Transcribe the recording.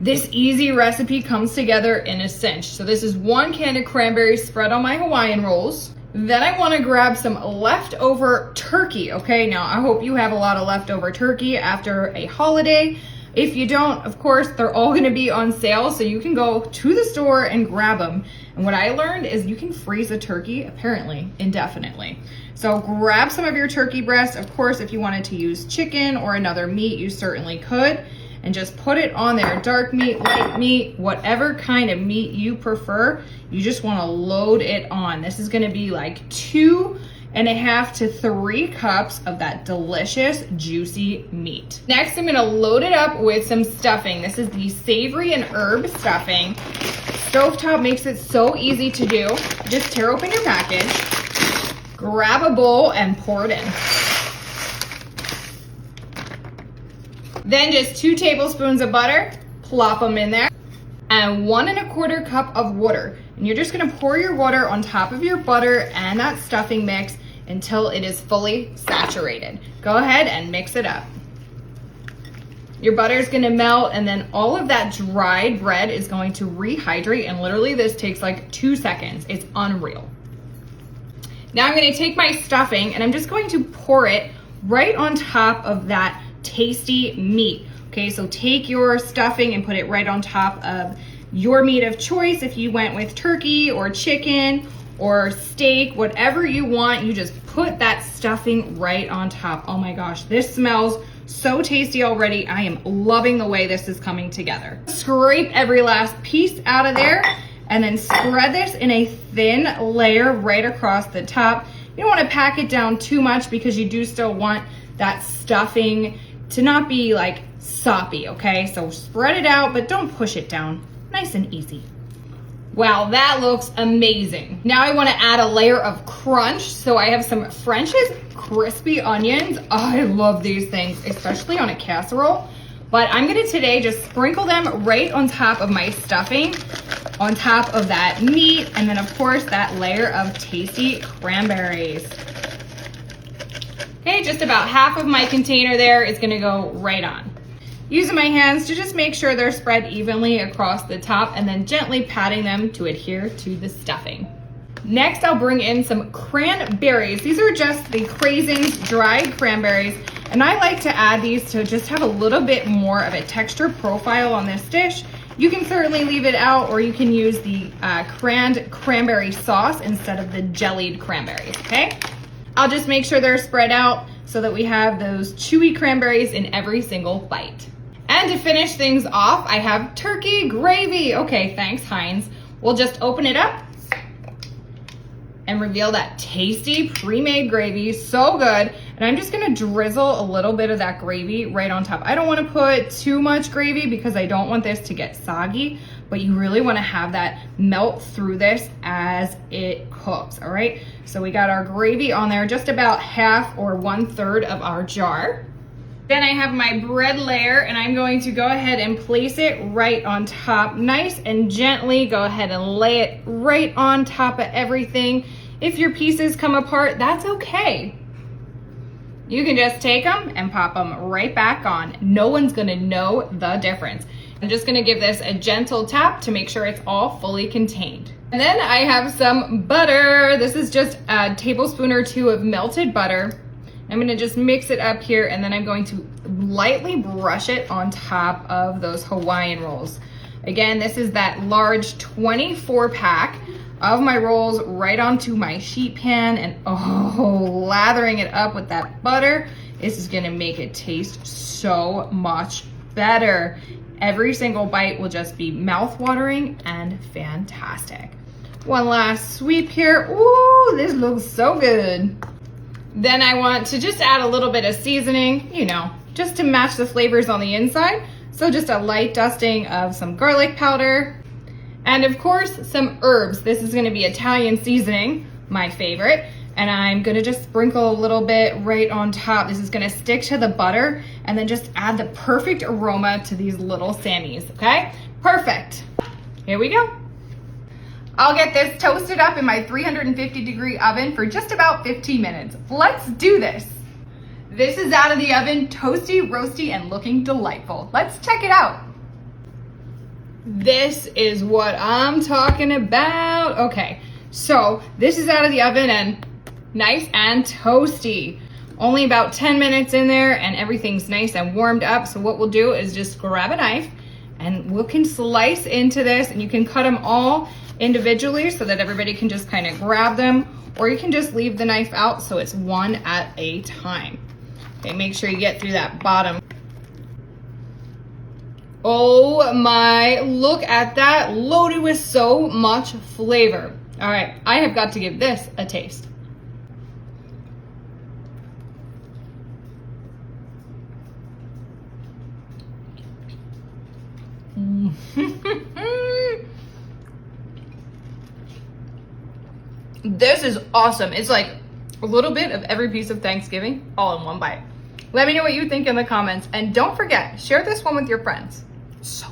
This easy recipe comes together in a cinch. So this is 1 can of cranberries spread on my Hawaiian rolls. Then I want to grab some leftover turkey, okay? Now, I hope you have a lot of leftover turkey after a holiday. If you don't, of course, they're all going to be on sale, so you can go to the store and grab them. And what I learned is you can freeze a turkey, apparently, indefinitely. So grab some of your turkey breast. Of course, if you wanted to use chicken or another meat, you certainly could. And just put it on there, dark meat, light meat, whatever kind of meat you prefer. You just want to load it on. This is going to be like 2.5 to 3 cups of that delicious, juicy meat. Next, I'm going to load it up with some stuffing. This is the savory and herb stuffing. Stovetop makes it so easy to do. Just tear open your package, grab a bowl, and pour it in. Then just 2 tablespoons of butter, plop them in there, and 1.25 cup of water. And you're just gonna pour your water on top of your butter and that stuffing mix until it is fully saturated. Go ahead and mix it up. Your butter is gonna melt, and then all of that dried bread is going to rehydrate, and literally this takes like 2 seconds. It's unreal. Now I'm gonna take my stuffing and I'm just going to pour it right on top of that tasty meat. Okay, so take your stuffing and put it right on top of your meat of choice. If you went with turkey or chicken or steak, whatever you want, you just put that stuffing right on top. Oh my gosh, this smells so tasty already. I am loving the way this is coming together. Scrape every last piece out of there and then spread this in a thin layer right across the top. You don't want to pack it down too much because you do still want that stuffing to not be like soppy, okay? So spread it out, but don't push it down. Nice and easy. Wow, that looks amazing. Now I want to add a layer of crunch. So I have some French's crispy onions. Oh, I love these things, especially on a casserole. But I'm gonna today just sprinkle them right on top of my stuffing, on top of that meat, and then of course that layer of tasty cranberries. Okay, just about half of my container there is gonna go right on. Using my hands to just make sure they're spread evenly across the top and then gently patting them to adhere to the stuffing. Next, I'll bring in some cranberries. These are just the Craisins dried cranberries, and I like to add these to just have a little bit more of a texture profile on this dish. You can certainly leave it out, or you can use the canned cranberry sauce instead of the jellied cranberries, okay? I'll just make sure they're spread out so that we have those chewy cranberries in every single bite. And to finish things off, I have turkey gravy. Okay, thanks, Heinz. We'll just open it up and reveal that tasty pre-made gravy. So good. And I'm just gonna drizzle a little bit of that gravy right on top. I don't wanna put too much gravy because I don't want this to get soggy, but you really wanna have that melt through this as it cooks, all right? So we got our gravy on there, just about half or 1/3 of our jar. Then I have my bread layer, and I'm going to go ahead and place it right on top. Nice and gently, go ahead and lay it right on top of everything. If your pieces come apart, that's okay. You can just take them and pop them right back on. No one's gonna know the difference. I'm just gonna give this a gentle tap to make sure it's all fully contained. And then I have some butter. This is just a tablespoon or 2 of melted butter. I'm gonna just mix it up here, and then I'm going to lightly brush it on top of those Hawaiian rolls. Again, this is that large 24 pack of my rolls right onto my sheet pan, and oh, lathering it up with that butter. This is gonna make it taste so much better. Every single bite will just be mouth-watering and fantastic. One last sweep here. Ooh, this looks so good. Then I want to just add a little bit of seasoning, you know, just to match the flavors on the inside. So just a light dusting of some garlic powder, and of course some herbs. This is gonna be Italian seasoning, my favorite. And I'm gonna just sprinkle a little bit right on top. This is gonna stick to the butter and then just add the perfect aroma to these little Sammies, okay? Perfect. Here we go. I'll get this toasted up in my 350-degree oven for just about 15 minutes. Let's do this. This is out of the oven, toasty, roasty, and looking delightful. Let's check it out. This is what I'm talking about. Okay, so this is out of the oven and nice and toasty. Only about 10 minutes in there and everything's nice and warmed up. So what we'll do is just grab a knife and we can slice into this, and you can cut them all individually so that everybody can just kind of grab them, or you can just leave the knife out so it's one at a time. Okay, make sure you get through that bottom. Oh my, look at that, loaded with so much flavor. All right, I have got to give this a taste. This is awesome. It's like a little bit of every piece of Thanksgiving all in one bite. Let me know what you think in the comments, and don't forget, share this one with your friends. So